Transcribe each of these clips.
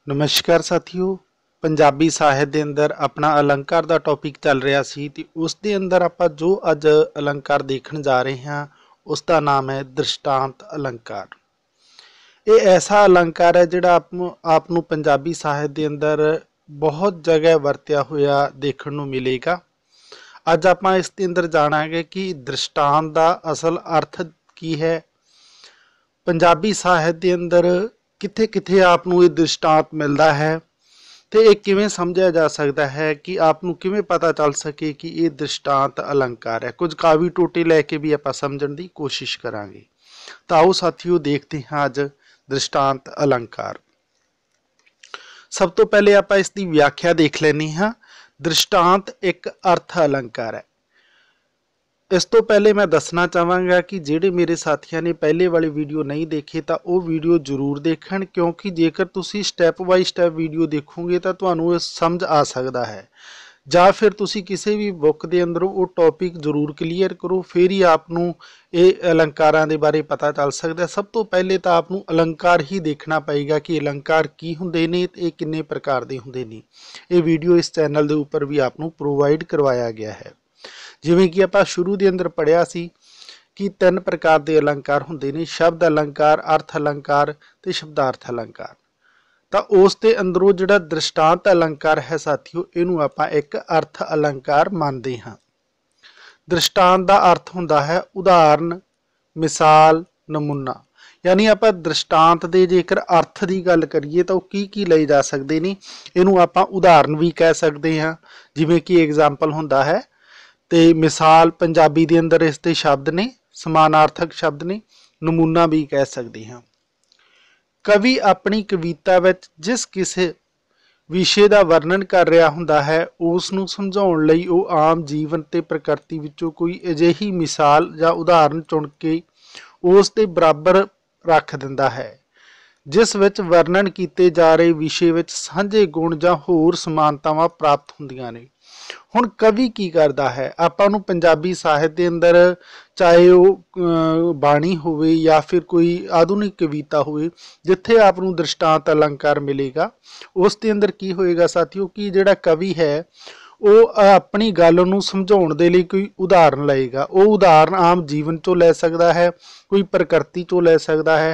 नमस्कार साथियों। पंजाबी ਸਾਹਿਤ ਦੇ ਅੰਦਰ ਆਪਣਾ ਅਲੰਕਾਰ ਦਾ ਟੌਪਿਕ ਚੱਲ ਰਿਹਾ ਸੀ ਤੇ ਉਸ ਦੇ ਅੰਦਰ ਆਪਾਂ ਜੋ ਅੱਜ ਅਲੰਕਾਰ ਦੇਖਣ ਜਾ ਰਹੇ ਹਾਂ ਉਸ ਦਾ ਨਾਮ ਹੈ ਦ੍ਰਿਸ਼ਟਾਂਤ ਅਲੰਕਾਰ। ਇਹ ਐਸਾ ਅਲੰਕਾਰ ਹੈ ਜਿਹੜਾ ਆਪ ਨੂੰ ਪੰਜਾਬੀ ਸਾਹਿਤ ਦੇ ਅੰਦਰ ਬਹੁਤ ਜਗ੍ਹਾ ਵਰਤਿਆ ਹੋਇਆ ਦੇਖਣ ਨੂੰ ਮਿਲੇਗਾ। ਅੱਜ ਆਪਾਂ ਇਸ ਦੇ ਅੰਦਰ ਜਾਣਾਂਗੇ ਕਿ ਦ੍ਰਿਸ਼ਟਾਂਤ ਦਾ ਅਸਲ ਅਰਥ ਕੀ ਹੈ। ਪੰਜਾਬੀ ਸਾਹਿਤ ਦੇ ਅੰਦਰ किथे किथे आपनू ये दृष्टांत मिलता है तो ये किवें समझा जा सकता है कि आपनू किवें पता चल सके कि ये दृष्टांत अलंकार है। कुछ कावी टोटे लैके भी आपां समझण दी कोशिश करांगे। तो आओ साथियों देखते हैं अज दृष्टांत अलंकार। सब तो पहले आपां इसकी व्याख्या देख लैनी हाँ। दृष्टांत एक अर्थ अलंकार है। इस तो पहले मैं दसना चाहांगा कि जेडे मेरे साथियों ने पहले वाली वीडियो नहीं देखे तो वो वीडियो जरूर देखण, क्योंकि जेकर तुसी स्टैप बाय स्टैप वीडियो देखोगे तो तुहानू समझ आ सकता है। ਜਾਂ फिर तुसी किसी भी बुक के अंदरों वो टॉपिक जरूर क्लीयर करो, फिर ही आपनू ये अलंकारां दे बारे पता चल सकता है। सब तो पहले तो आपनू अलंकार ही देखना पएगा कि अलंकार की हुंदे ने ते ये किन्ने प्रकार दे हुंदे ने। ये वीडियो इस चैनल के उपर भी आपनू प्रोवाइड करवाया गया है। जिवें कि आपां शुरू दे अंदर पढ़िया सी कि 3 प्रकार के अलंकार हुंदे ने, शब्द अलंकार, अर्थ अलंकार ते शब्दार्थ अलंकार। तो उस दे अंदरों जिहड़ा दृष्टांत अलंकार है साथियों, इहनूं आपां एक अर्थ अलंकार मानते हाँ। दृष्टांत का अर्थ हुंदा है उदाहरण, मिसाल, नमूना। यानी आपां दृष्टांत दे जेकर अर्थ की गल करिए तो की लए जा सकते हैं। इहनूं आपां उदाहरण भी कह सकते हाँ, जिवें कि एग्जाम्पल हुंदा है। ते मिसाल पंजाबी दे अंदर इसके शब्द ने, समानार्थक शब्द ने। नमूना भी कह सकते हैं। कवि अपनी कविता विच जिस किसी विषय का वर्णन कर रहा हुंदा है उसनूं समझाउण लई वो आम जीवन ते प्रकृति विचों कोई अजिही मिसाल या उदाहरण चुन के उस दे बराबर रख दिंदा है जिस विच वर्णन किए जा रहे विषय विच सांझे गुण या होर समानतावां प्राप्त हुंदियां ने। हुण कवि की करता है, आपां नूं पंजाबी साहित्य के अंदर चाहे वो बाणी होवे या फिर कोई आधुनिक कविता होवे जिथे आप नूं दृष्टांत अलंकार मिलेगा, उस दे अंदर की होएगा साथियों कि जिहड़ा कवि है वो अपनी गल नूं समझाउण दे लई कोई उदाहरण लएगा। वो उदाहरण आम जीवन चों लै सकदा है, कोई प्रकृति चों लै सकदा है।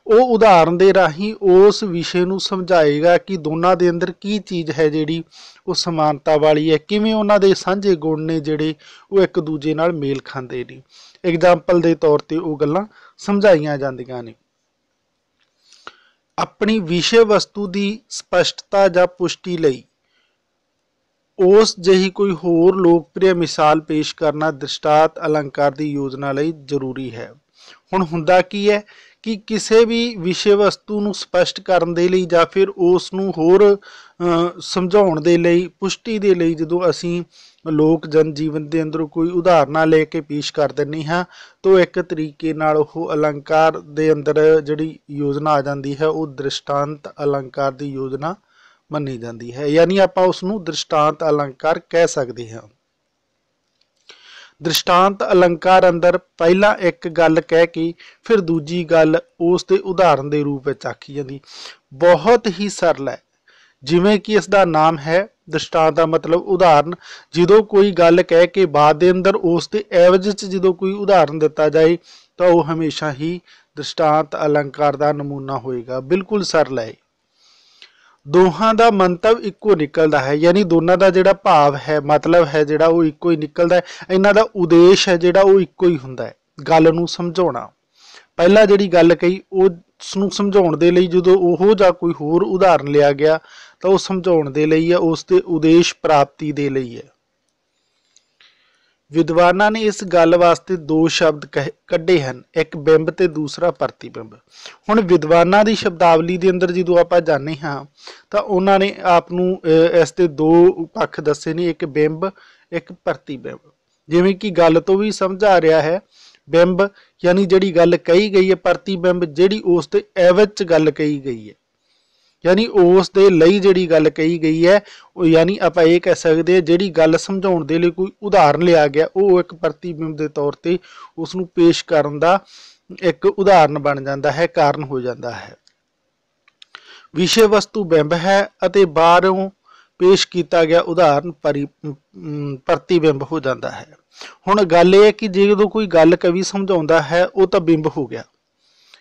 वो उदाहरण दे राही उस विषय नूं समझाएगा कि दोनों दे अंदर की चीज़ है जिहड़ी वो समानता वाली है, किवें उन्हां दे सांझे गुण ने जिहड़े वो एक दूजे नाल मेल खांदे ने। एग्जाम्पल के तौर पर वो गल्लां समझाईयां जांदियां ने। अपनी विषय वस्तु की स्पष्टता या पुष्टि लई उस जही कोई होर लोकप्रिय मिसाल पेश करना दृष्टांत अलंकार की योजना लई जरूरी है। हुण हुंदा की है कि किसी भी विषय वस्तु नूं स्पष्ट करन दे लई या फिर उस नूं होर समझाउण दे लई, पुष्टि दे लई जदों असीं लोक जन जीवन के अंदरों कोई उदाहरण लेके पेश कर दिंदे हाँ तो एक तरीके नाल ओह अलंकार दे अंदर जिहड़ी योजना आ जाती है वो दृष्टांत अलंकार की योजना मनी जाती है। यानी आपां उसनूं दृष्टांत अलंकार कह सकते हैं। दृष्टांत अलंकार अंदर पहला एक गल कह के फिर दूजी गल उस दे उदाहरण के रूप में आखी जाती। बहुत ही सरल है, जिवें कि इसका नाम है दृष्टांत का मतलब उदाहरण। जो कोई गल कह के बाद दे अंदर उस दे एवज च जो कोई उदाहरण दिता जाए तो वह हमेशा ही दृष्टांत अलंकार का नमूना होएगा। बिल्कुल सरल है। दोहां दा मंतव इक्को निकलता है, यानी दोनों का जिहड़ा भाव है, मतलब है जिहड़ा वो इक्को ही निकलता है। इन्हां दा उद्देश है जिहड़ा वो इक्को ही हुंदा है, गल नूं समझाउणा। पहला जिहड़ी गल कही उसनूं समझाउण दे लई जदों ओह जां कोई होर उदाहरण लिया गया तो वह समझाउण दे लई है, उस दे उद्देश प्राप्ति दे लई है। विद्वानां ने इस गल वास्ते 2 शब्द कढ़े हैं, एक बिंब ते दूसरा प्रतिबिंब। हुण विद्वानां दी शब्दावली दे अंदर जदों आपां जाने हाँ तो उन्होंने आप नूं इस दे 2 पक्ष दसे ने, एक बिंब एक प्रतिबिंब। जिवें कि गल तो भी समझ आ रहा है, बिंब यानी जिहड़ी गल कही गई है, प्रतिबिंब जिहड़ी उस दे एवज च गल कही गई है, यानी उस दे लई जिहड़ी गल कही गई है। यानी आपां ये कह सकते हैं जिहड़ी गल समझाउण दे लई कोई उदाहरण लिया गया वो एक प्रतिबिंब के तौर पर उसनूं पेश करन दा एक उदाहरण बन जाता है, कारण हो जाता है। विषय वस्तु बिंब है अते बाहरों पेश किया गया उदाहरण प्रतिबिंब हो जाता है। हुण गल यह है कि जो कोई गल कवि समझाउंदा है वो तो बिंब हो गया,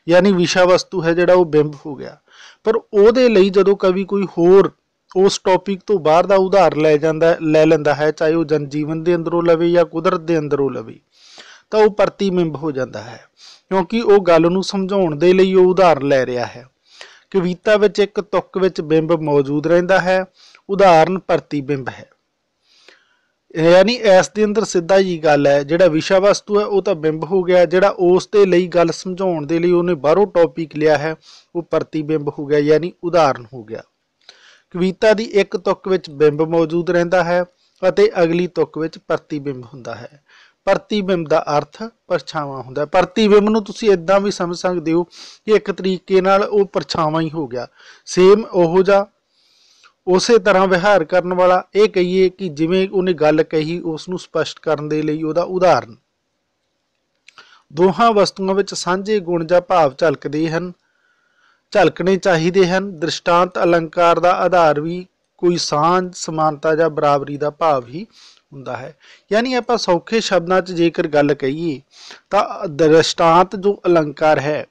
यानी विषय वस्तु है जिहड़ा वो बिंब हो गया। पर उहदे लई जदों कवि कोई होर उस टॉपिक तो बाहर दा उदाहरण लै लैंदा है, चाहे वो जनजीवन के अंदरों लवे या कुदरत के अंदरों लवे, तो वह प्रतिबिंब हो जाता है, क्योंकि वह गल नूं समझाउण दे लई वो उदाहरण लै रहा है। कविता विच एक तुक विच बिंब मौजूद रहिंदा है, उदाहरण प्रतिबिंब है। यानी इस दे अंदर सीधा जी गल है, जिहड़ा विषय वस्तु है वह तो बिंब हो गया, जिहड़ा उस दे लई गल समझाउण दे लई उहने बाहरों टॉपिक लिया है वो प्रतिबिंब हो गया, यानी उदाहरण हो गया। कविता दी एक तुक विच बिंब मौजूद रहिंदा है अते अगली तुक विच प्रतिबिंब हुंदा है। प्रतिबिंब का अर्थ परछावां हुंदा है। प्रतिबिंब नूं तुसीं इदां भी समझ सकदे हो कि एक तरीके नाल वो परछावां ही हो गया, सेम ओहो जा उसे तरह विहार करन वाला। ये कहिए कि जिवें उन्हें गल कही उस नूं स्पष्ट करन दे लई उहदा उदाहरण। दोहां वस्तुओं विच सांझे गुण जां भाव झलकने चाहिए हैं। दृष्टांत अलंकार का आधार भी कोई सांझ समानता या बराबरी का भाव ही हुंदा है। यानी आप सौखे शब्दों च जेकर गल कहीए तो दृष्टांत जो अलंकार है,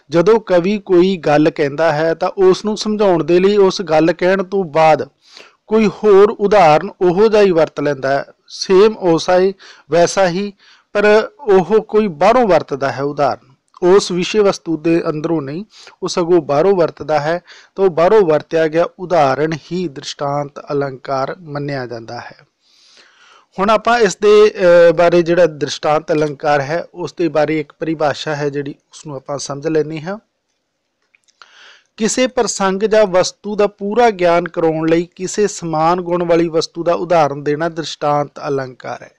जदों कवि कोई गल कहता है तो उसनूं समझाउण दे लई उस गल कहण तो बाद कोई होर उदाहरण उहो जिहा ही वरत लैंदा है, सेम उसा ही वैसा ही, पर ओह कोई बाहरों वरतदा है उदाहरण, उस विषय वस्तु के अंदरों नहीं, वो सगों बाहरों वरतदा है। तो बाहरों वरत्या गया उदाहरण ही दृष्टांत अलंकार मन्निया जाता है। हुण आपां इस दे बारे जिहड़ा दृष्टांत अलंकार है उस दे बारे एक परिभाषा है जिहड़ी उसनूं आपां समझ लैंदे हां। किसी प्रसंग या वस्तु का पूरा ज्ञान कराउण लई किसी समान गुण वाली वस्तु का उदाहरण देना दृष्टांत अलंकार है।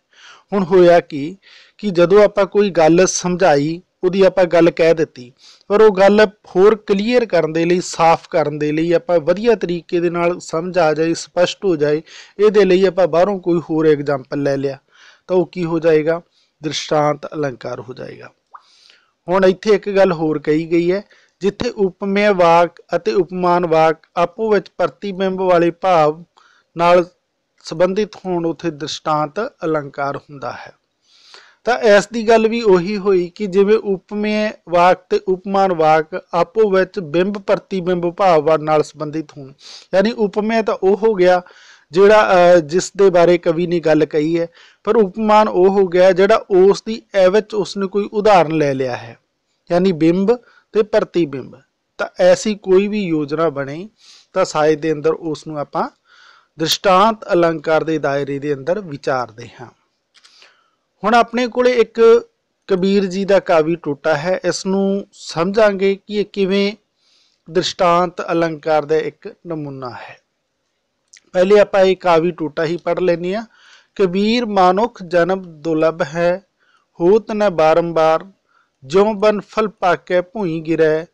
हुण होया कि जदों आपां कोई गल समझाई, उहदी आपां गल कह दित्ती, पर वो गल होर क्लीयर करन दे लई, साफ करन दे लई, आपां वधिया तरीके दे नाल समझ आ जाए, स्पष्ट हो जाए, इहदे लई आपां बाहरों कोई होर एग्जाम्पल लै लिया तो वो की हो जाएगा, दृष्टांत अलंकार हो जाएगा। हुण इत्थे एक गल होर कही गई है, जिथे उपमेय वाक अते उपमान वाक आपो विच प्रतिबिंब वाले भाव नाल संबंधित होण उत्थे दृष्टांत अलंकार हुंदा है। तो इस दी गल भी उही हुई कि जिवें उपमेय वाक ते उपमान वाक आपो विच बिंब प्रतिबिंब भाव नाल संबंधित होण, यानी उपमेय तो वह हो गया जिहड़ा जिस दे बारे कवि ने गल कही है, पर उपमान वह हो गया जिहड़ा उस दी विच उसने कोई उदाहरण ले लिया है, यानी बिंब ते प्रतिबिंब। तो ऐसी कोई भी योजना बने तो साहित्य दे अंदर उसनूं आपां दृष्टांत अलंकार के दायरे के अंदर विचारते हैं। हुण अपने कोले एक कबीर जी का कावी टोटा है, इसनूं समझांगे कि ये किवें दृष्टांत अलंकार का एक नमूना है। पहले आपां ये कावी टोटा ही पढ़ लैंदे हां। कबीर मानुख जन्म दुर्लभ है, होत न बारंबार, ज्यों बन फल पाकै भूई गिरै,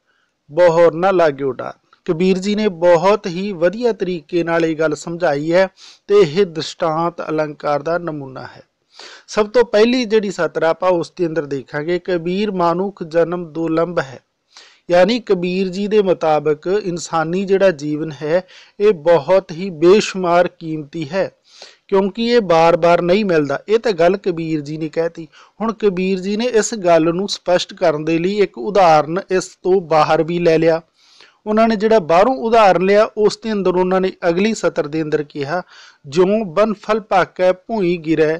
बहुर न लाग्यो डार। कबीर जी ने बहुत ही वधिया तरीके नाल ये गल समझाई है तो यह दृष्टांत अलंकार का नमूना है। सब तो पहली जिहड़ी सतर आपां उसके अंदर देखांगे, कबीर मानुख जन्म दुर्लभ है, यानी कबीर जी के मुताबिक इंसानी जिहड़ा जीवन है ये बहुत ही बेशुमार कीमती है, क्योंकि ये बार बार नहीं मिलता। ये तो गल कबीर जी ने कहती। हुण कबीर जी ने इस गल नूं स्पष्ट करन दे लई एक उदाहरण इस तो बाहर भी ले लिया। उन्होंने जिहड़ा बाहरों उदाहरण लिया उस दे अंदर उन्होंने अगली सतर दे अंदर कहा, ज्यों बन फल पाकै भूई गिरै,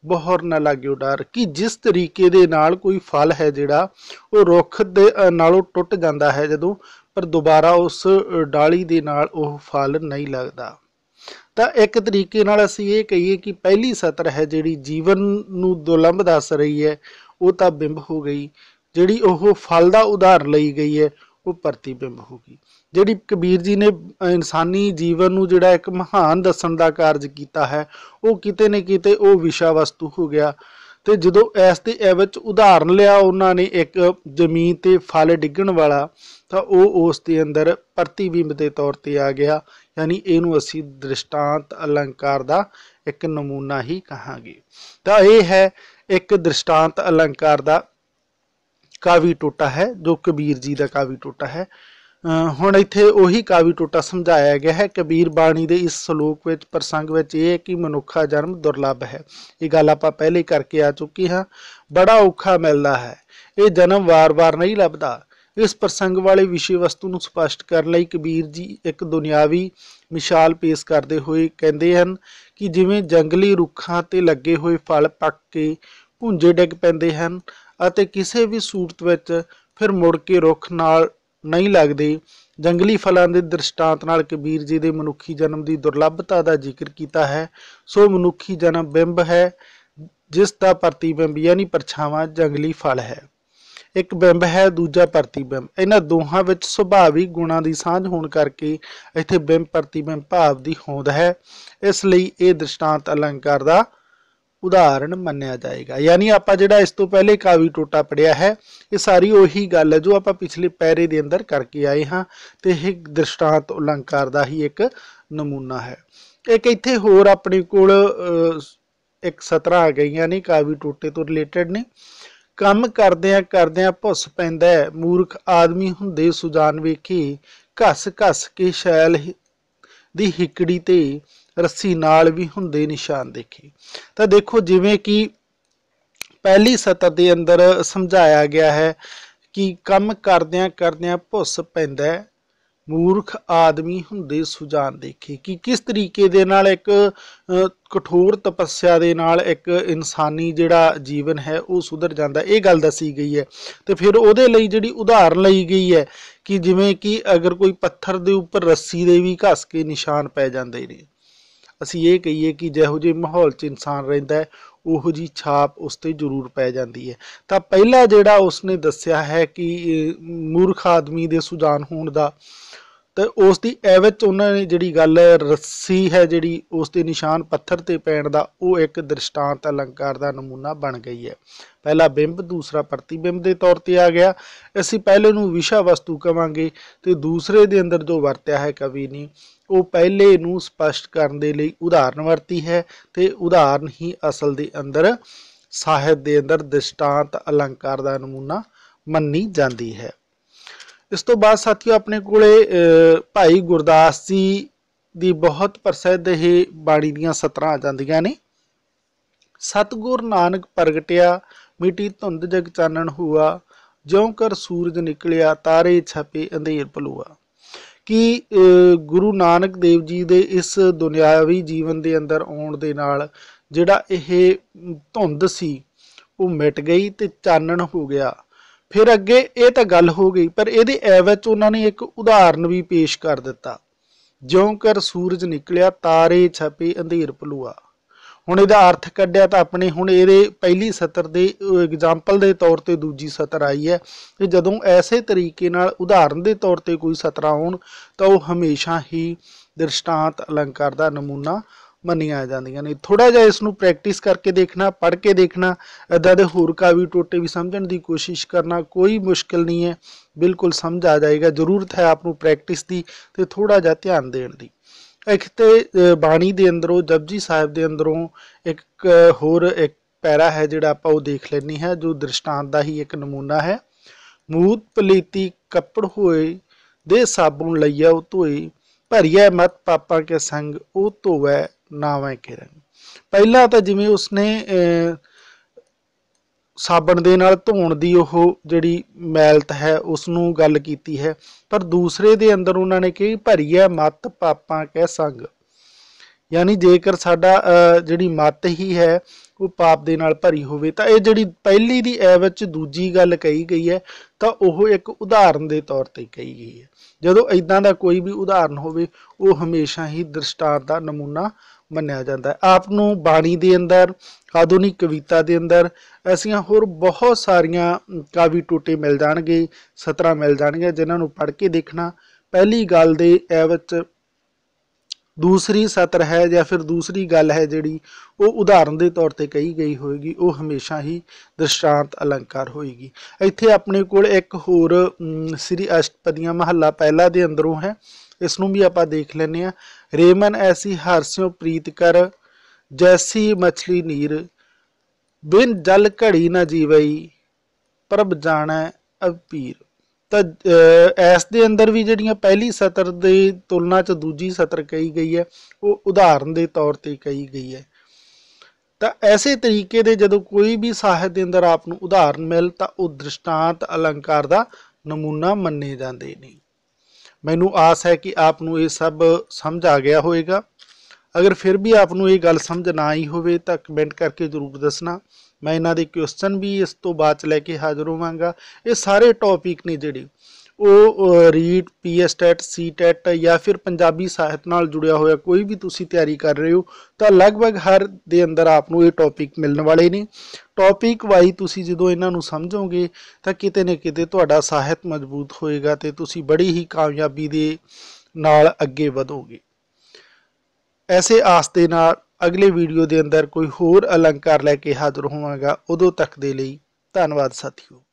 बहुर न लाग्यो डार, कि जिस तरीके दे नाल कोई फल है जिहड़ा वो रुख दे नालों टुट जाता है जदों, पर दोबारा उस डाली दे नाल वो फल नहीं लगता। तो एक तरीके नाल असीं ये कहिए कि पहली सतर है जिहड़ी जीवन नूं दुर्लभ दस रही है वो तो बिंब हो गई, जिहड़ी वो फल का उदाहरण लई गई है वो प्रतिबिंब होगी। जिहड़ी कबीर जी ने इंसानी जीवन नूं जिहड़ा एक महान दसन का कारज किया है वो किते ने किते वो विषय वस्तु हो गया। तो जदों इस दे विच उदाहरण लिया उन्होंने एक जमीन ते फल डिगण वाला, तो वो उस दे अंदर प्रतिबिंब के तौर पर आ गया, यानी इनू असी दृष्टांत अलंकार का एक नमूना ही कहांगे। तो ये है एक दृष्टांत अलंकार का कावी टोटा है जो कबीर जी का कावी टोटा है। ਹੁਣ ਇੱਥੇ ਉਹੀ ਕਾਵੀ ਟੋਟਾ ਸਮਝਾਇਆ ਗਿਆ ਹੈ। ਕਬੀਰ ਬਾਣੀ ਦੇ ਇਸ ਸਲੋਕ ਵਿੱਚ ਪ੍ਰਸੰਗ ਵਿੱਚ ਇਹ ਹੈ ਕਿ ਮਨੁੱਖਾ ਜਨਮ ਦੁਰਲੱਭ ਹੈ। ਇਹ ਗੱਲ ਆਪਾਂ ਪਹਿਲੇ ਕਰਕੇ ਆ ਚੁੱਕੇ ਹਾਂ। ਬੜਾ ਔਖਾ ਮਿਲਦਾ ਹੈ, ਇਹ ਜਨਮ ਵਾਰ-ਵਾਰ ਨਹੀਂ ਲੱਭਦਾ। ਇਸ ਪ੍ਰਸੰਗ ਵਾਲੇ ਵਿਸ਼ੇ ਵਸਤੂ ਨੂੰ ਸਪਸ਼ਟ ਕਰਨ ਲਈ ਕਬੀਰ ਜੀ ਇੱਕ ਦੁਨਿਆਵੀ ਮਿਸਾਲ ਪੇਸ਼ ਕਰਦੇ ਹੋਏ ਕਹਿੰਦੇ ਹਨ ਕਿ ਜਿਵੇਂ ਜੰਗਲੀ ਰੁੱਖਾਂ ਤੇ ਲੱਗੇ ਹੋਏ ਫਲ ਪੱਕ ਕੇ ਭੁੰਜੇ ਡਿੱਗ ਪੈਂਦੇ ਹਨ ਅਤੇ ਕਿਸੇ ਵੀ ਸੂਰਤ ਵਿੱਚ ਫਿਰ ਮੁੜ ਕੇ ਰੁੱਖ ਨਾਲ ਨਹੀਂ ਲੱਗਦੇ, ਜੰਗਲੀ ਫਲਾਂ ਦੇ ਦ੍ਰਿਸ਼ਟਾਂਤ ਨਾਲ ਕਬੀਰ ਜੀ ਦੇ ਮਨੁੱਖੀ ਜਨਮ ਦੀ ਦੁਰਲੱਭਤਾ ਦਾ ਜ਼ਿਕਰ ਕੀਤਾ ਹੈ। ਸੋ ਮਨੁੱਖੀ ਜਨਮ ਬਿੰਬ ਹੈ, ਜਿਸ ਦਾ ਪ੍ਰਤੀਬਿੰਬ ਯਾਨੀ ਪਰਛਾਵਾਂ ਜੰਗਲੀ ਫਲ ਹੈ। ਇੱਕ ਬਿੰਬ ਹੈ, ਦੂਜਾ ਪ੍ਰਤੀਬਿੰਬ। ਇਹਨਾਂ ਦੋਹਾਂ ਵਿੱਚ ਸੁਭਾਵਿਕ ਗੁਣਾਂ ਦੀ ਸਾਂਝ ਹੋਣ ਕਰਕੇ ਇੱਥੇ ਬਿੰਬ ਪ੍ਰਤੀਬਿੰਬ ਭਾਵ ਦੀ ਹੋਂਦ ਹੈ। ਇਸ ਲਈ ਇਹ ਦ੍ਰਿਸ਼ਟਾਂਤ ਅਲੰਕਾਰ ਦਾ ਉਦਾਹਰਣ ਮੰਨਿਆ ਜਾਏਗਾ। ਯਾਨੀ ਆਪਾਂ ਜਿਹੜਾ ਇਸ ਤੋਂ ਪਹਿਲੇ ਕਾਵੀ ਟੋਟਾ ਪੜਿਆ ਹੈ, ਇਹ ਸਾਰੀ ਉਹੀ ਗੱਲ ਹੈ ਜੋ ਆਪਾਂ ਪਿਛਲੇ ਪੈਰੇ ਦੇ ਅੰਦਰ ਕਰਕੇ ਆਏ ਹਾਂ, ਤੇ ਇਹ ਦ੍ਰਿਸ਼ਟਾਂਤ ਅਲੰਕਾਰ ਦਾ ਹੀ ਇੱਕ ਨਮੂਨਾ ਹੈ। ਇੱਕ ਇੱਥੇ ਹੋਰ ਆਪਣੇ ਕੋਲ ਇੱਕ ਸਤਰਾਂ ਆ ਗਈਆਂ ਨੇ ਕਾਵੀ ਟੋਟੇ ਤੋਂ ਰਿਲੇਟਡ ਨੇ। ਕੰਮ ਕਰਦਿਆਂ ਕਰਦਿਆਂ ਭੁੱਸ ਪੈਂਦਾ, ਮੂਰਖ ਆਦਮੀ ਹੁੰਦੇ ਸੁਜਾਨ ਵੇਖੇ, ਘਸ ਘਸ ਕੇ ਸ਼ੈਲ ਦੀ ਹਿਕੜੀ ਤੇ ਰੱਸੀ ਨਾਲ ਵੀ ਹੁੰਦੇ ਨਿਸ਼ਾਨ ਦੇਖੇ। ਤਾਂ ਦੇਖੋ ਜਿਵੇਂ ਕਿ ਪਹਿਲੀ ਸਤਰ ਦੇ ਅੰਦਰ ਸਮਝਾਇਆ ਗਿਆ ਹੈ ਕਿ ਕੰਮ ਕਰਦਿਆਂ ਕਰਦਿਆਂ ਭੁੱਸ ਪੈਂਦਾ, ਮੂਰਖ ਆਦਮੀ ਹੁੰਦੇ ਸੁਜਾਨ ਦੇਖੇ, ਕਿ ਕਿਸ ਤਰੀਕੇ ਦੇ ਨਾਲ ਇੱਕ ਕਠੋਰ ਤਪੱਸਿਆ ਦੇ ਨਾਲ ਇੱਕ ਇਨਸਾਨੀ ਜਿਹੜਾ ਜੀਵਨ ਹੈ ਉਹ ਸੁਧਰ ਜਾਂਦਾ, ਇਹ ਗੱਲ ਦੱਸੀ ਗਈ ਹੈ। ਤੇ ਫਿਰ ਉਹਦੇ ਲਈ ਜਿਹੜੀ ਉਦਾਹਰਨ ਲਈ ਗਈ ਹੈ ਕਿ ਜਿਵੇਂ ਕਿ ਅਗਰ ਕੋਈ ਪੱਥਰ ਦੇ ਉੱਪਰ ਰੱਸੀ ਦੇ ਵੀ ਘਸ ਕੇ ਨਿਸ਼ਾਨ ਪੈ ਜਾਂਦੇ ਨੇ, ਅਸੀਂ ਇਹ ਕਹੀਏ ਕਿ ਜਿਹੋ ਜਿਹੇ ਮਾਹੌਲ 'ਚ ਇਨਸਾਨ ਰਹਿੰਦਾ ਹੈ ਉਹੋ ਜਿਹੀ ਛਾਪ ਉਸ 'ਤੇ ਜ਼ਰੂਰ ਪੈ ਜਾਂਦੀ ਹੈ। ਤਾਂ ਪਹਿਲਾ ਜਿਹੜਾ ਉਸਨੇ ਦੱਸਿਆ ਹੈ ਕਿ ਮੂਰਖ ਆਦਮੀ ਦੇ ਸੁਜਾਨ ਹੋਣ ਦਾ, ਤੇ ਉਸ ਦੀ ਵਿੱਚ ਉਹਨਾਂ ਨੇ ਜਿਹੜੀ ਗੱਲ ਰੱਸੀ ਹੈ ਜਿਹੜੀ ਉਸ ਦੇ ਨਿਸ਼ਾਨ ਪੱਥਰ ਤੇ ਪੈਣ ਦਾ, ਉਹ ਇੱਕ ਦ੍ਰਿਸ਼ਟਾਂਤ ਅਲੰਕਾਰ ਦਾ ਨਮੂਨਾ ਬਣ ਗਈ ਹੈ। ਪਹਿਲਾ ਬਿੰਬ, ਦੂਸਰਾ ਪ੍ਰਤੀਬਿੰਬ ਦੇ ਤੌਰ ਤੇ ਆ ਗਿਆ। ਅਸੀਂ ਪਹਿਲੇ ਨੂੰ ਵਿਸ਼ਾ ਵਸਤੂ ਕਵਾਂਗੇ ਤੇ ਦੂਸਰੇ ਦੇ ਅੰਦਰ ਜੋ ਵਰਤਿਆ ਹੈ ਕਵੀ ਨੇ, ਉਹ ਪਹਿਲੇ ਨੂੰ ਸਪਸ਼ਟ ਕਰਨ ਦੇ ਲਈ ਉਦਾਹਰਨ ਵਰਤੀ ਹੈ, ਤੇ ਉਦਾਹਰਨ ਹੀ ਅਸਲ ਦੇ ਅੰਦਰ ਸਾਹਿਤ ਦੇ ਅੰਦਰ ਦ੍ਰਿਸ਼ਟਾਂਤ ਅਲੰਕਾਰ ਦਾ ਨਮੂਨਾ ਮੰਨੀ ਜਾਂਦੀ ਹੈ। ਇਸ ਤੋਂ ਬਾਅਦ ਸਾਥੀਓ ਆਪਣੇ ਕੋਲੇ ਭਾਈ ਗੁਰਦਾਸ ਜੀ ਦੀ ਬਹੁਤ ਪ੍ਰਸਿੱਧ ਇਹ ਬਾਣੀ ਦੀਆਂ ਸਤਰਾਂ ਆ ਜਾਂਦੀਆਂ ਨੇ। ਸਤਿਗੁਰ ਨਾਨਕ ਪ੍ਰਗਟਿਆ, ਮਿਟੀ ਧੁੰਦ ਜਗ ਚਾਨਣ ਹੁਆ, ਜਿਉਂ ਕਰ ਸੂਰਜ ਨਿਕਲਿਆ, ਤਾਰੇ ਛਪੇ ਅੰਧੇਰ ਭਲੂਆ। ਕਿ ਗੁਰੂ ਨਾਨਕ ਦੇਵ ਜੀ ਦੇ ਇਸ ਦੁਨਿਆਵੀ ਜੀਵਨ ਦੇ ਅੰਦਰ ਆਉਣ ਦੇ ਨਾਲ ਜਿਹੜਾ ਇਹ ਧੁੰਦ ਸੀ ਉਹ ਮਿਟ ਗਈ ਤੇ ਚਾਨਣ ਹੋ ਗਿਆ। ਫਿਰ ਅੱਗੇ ਇਹ ਤਾਂ ਗੱਲ ਹੋ ਗਈ, ਪਰ ਇਹਦੇ ਵਿੱਚ ਉਹਨਾਂ ਨੇ ਇੱਕ ਉਦਾਹਰਨ ਵੀ ਪੇਸ਼ ਕਰ ਦਿੱਤਾ, ਜਿਉਂ ਕਰ ਸੂਰਜ ਨਿਕਲਿਆ, ਤਾਰੇ ਛਪੇ ਅੰਧੇਰ ਭਲੂਆ। ਹੁਣ ਇਹਦਾ ਅਰਥ ਕੱਢਿਆ ਤਾਂ ਆਪਣੇ ਹੁਣ ਇਹਦੇ ਪਹਿਲੀ ਸਤਰ ਦੇ ਐਗਜ਼ਾਮਪਲ ਦੇ ਤੌਰ ਤੇ ਦੂਜੀ ਸਤਰ ਆਈ ਹੈ ਕਿ ਜਦੋਂ ਐਸੇ ਤਰੀਕੇ ਨਾਲ ਉਦਾਹਰਨ ਦੇ ਤੌਰ ਤੇ ਕੋਈ ਸਤਰਾਂ ਆਉਣ ਤਾਂ ਉਹ ਹਮੇਸ਼ਾ ਹੀ ਦ੍ਰਿਸ਼ਟਾਂਤ ਅਲੰਕਾਰ ਦਾ ਨਮੂਨਾ ਮੰਨੀਆਂ ਜਾਂਦੀਆਂ ਨੇ। ਥੋੜਾ ਜਿਹਾ ਇਸ ਨੂੰ ਪ੍ਰੈਕਟਿਸ ਕਰਕੇ ਦੇਖਣਾ, ਪੜ੍ਹ ਕੇ ਦੇਖਣਾ, ਇੱਦਾਂ ਦੇ ਹੋਰ ਕਾਵੀ ਟੋਟੇ ਵੀ ਸਮਝਣ ਦੀ ਕੋਸ਼ਿਸ਼ ਕਰਨਾ, ਕੋਈ ਮੁਸ਼ਕਿਲ ਨਹੀਂ ਹੈ, ਬਿਲਕੁਲ ਸਮਝ ਆ ਜਾਏਗਾ। ਜ਼ਰੂਰਤ ਹੈ ਆਪ ਨੂੰ ਪ੍ਰੈਕਟਿਸ ਦੀ ਤੇ ਥੋੜਾ ਜਿਹਾ ਧਿਆਨ ਦੇਣ ਦੀ। ਇੱਕ ਤੇ ਬਾਣੀ ਦੇ ਅੰਦਰੋਂ, ਜਪਜੀ ਸਾਹਿਬ ਦੇ ਅੰਦਰੋਂ ਇੱਕ ਹੋਰ ਇੱਕ ਪੈਰਾ ਹੈ ਜਿਹੜਾ ਆਪਾਂ ਉਹ ਦੇਖ ਲੈਣੀ ਹੈ, ਜੋ ਦ੍ਰਿਸ਼ਟਾਂਤ ਦਾ ਹੀ ਇੱਕ ਨਮੂਨਾ ਹੈ। ਮੂਤ ਪਲੀਤੀ ਕੱਪੜ ਹੋਏ, ਦੇ ਸਾਬੁਨ ਲਈਆ ਉਹ ਧੋਏ, ਭਰੀਆ ਮਤ ਪਾਪਾਂ ਕੇ ਸੰਗ, ਉਹ ਧੋਵੈ ਨਾਵੇਂ ਕਿਰਨ। ਪਹਿਲਾਂ ਤਾਂ ਜਿਵੇਂ ਉਸਨੇ ਸਾਬਣ ਦੇ ਨਾਲ ਧੋਣ ਦੀ ਉਹ ਜਿਹੜੀ ਮੈਲਤ ਹੈ ਉਸ ਨੂੰ ਗੱਲ ਕੀਤੀ ਹੈ, ਪਰ ਦੂਸਰੇ ਦੇ ਅੰਦਰ ਉਹਨਾਂ ਨੇ ਕਹੀ ਭਰੀਆ ਮਤ ਪਾਪਾਂ ਕੇ ਸੰਗ, ਯਾਨੀ ਜੇਕਰ ਸਾਡਾ ਜਿਹੜੀ ਮਤ ਹੀ ਹੈ ਉਹ ਪਾਪ ਦੇ ਨਾਲ ਭਰੀ ਹੋਵੇ ਤਾਂ ਇਹ ਜਿਹੜੀ ਪਹਿਲੀ ਦੀ ਵਿੱਚ ਦੂਜੀ ਗੱਲ ਕਹੀ ਗਈ ਹੈ ਤਾਂ ਉਹ ਇੱਕ ਉਦਾਹਰਨ ਦੇ ਤੌਰ ਤੇ ਕਹੀ ਗਈ ਹੈ। ਜਦੋਂ ਇਦਾਂ ਦਾ ਕੋਈ ਵੀ ਉਦਾਹਰਨ ਹੋਵੇ ਉਹ ਹਮੇਸ਼ਾ ਹੀ ਦ੍ਰਿਸ਼ਟਾਂਤ ਦਾ ਨਮੂਨਾ ਮੰਨਿਆ ਜਾਂਦਾ ਹੈ। ਆਪ ਨੂੰ ਬਾਣੀ ਦੇ ਅੰਦਰ, ਆਧੁਨਿਕ ਕਵਿਤਾ ਦੇ ਅੰਦਰ ਐਸੀਆਂ ਹੋਰ ਬਹੁਤ ਸਾਰੀਆਂ ਕਾਵੀ ਟੋਟੇ ਮਿਲ ਜਾਣਗੇ, ਸਤਰਾਂ ਮਿਲ ਜਾਣਗੀਆਂ, ਜਿਨ੍ਹਾਂ ਨੂੰ ਪੜ੍ਹ ਕੇ ਦੇਖਣਾ। ਪਹਿਲੀ ਗੱਲ ਦੇ ਵਿੱਚ ਦੂਸਰੀ ਸਤਰ ਹੈ ਜਾਂ ਫਿਰ ਦੂਸਰੀ ਗੱਲ ਹੈ ਜਿਹੜੀ ਉਹ ਉਦਾਹਰਨ ਦੇ ਤੌਰ ਤੇ ਕਹੀ ਗਈ ਹੋਏਗੀ, ਉਹ ਹਮੇਸ਼ਾ ਹੀ ਦ੍ਰਿਸ਼ਟਾਂਤ ਅਲੰਕਾਰ ਹੋਏਗੀ। ਇੱਥੇ ਆਪਣੇ ਕੋਲ ਇੱਕ ਹੋਰ ਸ੍ਰੀ ਅਸ਼ਟਪਦੀਆਂ ਮਹੱਲਾ ਪਹਿਲਾ ਦੇ ਅੰਦਰੋਂ ਹੈ, ਇਸ ਨੂੰ ਵੀ ਆਪਾਂ ਦੇਖ ਲੈਂਦੇ ਹਾਂ। ਰੇਮਨ ਐਸੀ ਹਰਸਿਓ ਪ੍ਰੀਤ ਕਰ, ਜੈਸੀ ਮਛਲੀ ਨੀਰ, ਬਿਨ ਜਲ ਘੜੀ ਨਾ ਜੀਵਈ, ਪ੍ਰਭ ਜਾਣੈ ਅਵ ਪੀਰ। ਤਾਂ ਇਸ ਦੇ ਅੰਦਰ ਵੀ ਜਿਹੜੀਆਂ ਪਹਿਲੀ ਸਤਰ ਦੀ ਤੁਲਨਾ 'ਚ ਦੂਜੀ ਸਤਰ ਕਹੀ ਗਈ ਹੈ ਉਹ ਉਦਾਹਰਨ ਦੇ ਤੌਰ ਤੇ ਕਹੀ ਗਈ ਹੈ। ਤਾਂ ਐਸੇ ਤਰੀਕੇ ਦੇ ਜਦੋਂ ਕੋਈ ਵੀ ਸਾਹਿਤ ਦੇ ਅੰਦਰ ਆਪ ਨੂੰ ਉਦਾਹਰਨ ਮਿਲ ਤਾਂ ਉਹ ਦ੍ਰਿਸ਼ਟਾਂਤ ਅਲੰਕਾਰ ਦਾ ਨਮੂਨਾ ਮੰਨੇ ਜਾਂਦੇ ਨੇ। ਮੈਨੂੰ ਆਸ ਹੈ ਕਿ ਆਪ ਨੂੰ ਇਹ ਸਭ ਸਮਝ ਆ ਗਿਆ ਹੋਵੇਗਾ। ਅਗਰ ਫਿਰ ਵੀ ਆਪ ਨੂੰ ਇਹ ਗੱਲ ਸਮਝ ਨਾ ਆਈ ਹੋਵੇ ਤਾਂ ਕਮੈਂਟ ਕਰਕੇ ਜ਼ਰੂਰ ਦੱਸਣਾ। ਮੈਂ ਇਹਨਾਂ ਦੇ ਕੁਐਸਚਨ ਵੀ ਇਸ ਤੋਂ ਬਾਅਦ 'ਚ ਲੈ ਕੇ ਹਾਜ਼ਰ ਹੋਵਾਂਗਾ। ਇਹ ਸਾਰੇ ਟੌਪਿਕ ਨੇ ਜਿਹੜੇ ਉਹ ਰੀਟ, PS ਟੈਟ, ਸੀ ਟੈਟ ਜਾਂ ਫਿਰ ਪੰਜਾਬੀ ਸਾਹਿਤ ਨਾਲ ਜੁੜਿਆ ਹੋਇਆ ਕੋਈ ਵੀ ਤੁਸੀਂ ਤਿਆਰੀ ਕਰ ਰਹੇ ਹੋ ਤਾਂ ਲਗਭਗ ਹਰ ਦੇ ਅੰਦਰ ਆਪ ਨੂੰ ਇਹ ਟੌਪਿਕ ਮਿਲਣ ਵਾਲੇ ਨੇ। ਟੌਪਿਕ ਵਾਈਜ਼ ਤੁਸੀਂ ਜਦੋਂ ਇਹਨਾਂ ਨੂੰ ਸਮਝੋਗੇ ਤਾਂ ਕਿਤੇ ਨਾ ਕਿਤੇ ਤੁਹਾਡਾ ਸਾਹਿਤ ਮਜ਼ਬੂਤ ਹੋਏਗਾ ਤੇ ਤੁਸੀਂ ਬੜੀ ਹੀ ਕਾਮਯਾਬੀ ਦੇ ਨਾਲ ਅੱਗੇ ਵਧੋਗੇ। ਐਸੇ ਆਸ ਦੇ ਨਾਲ ਅਗਲੇ ਵੀਡੀਓ ਦੇ ਅੰਦਰ ਕੋਈ ਹੋਰ ਅਲੰਕਾਰ ਲੈ ਕੇ ਹਾਜ਼ਰ ਹੋਵਾਂਗਾ। ਉਦੋਂ ਤੱਕ ਦੇ ਲਈ ਧੰਨਵਾਦ ਸਾਥੀਓ।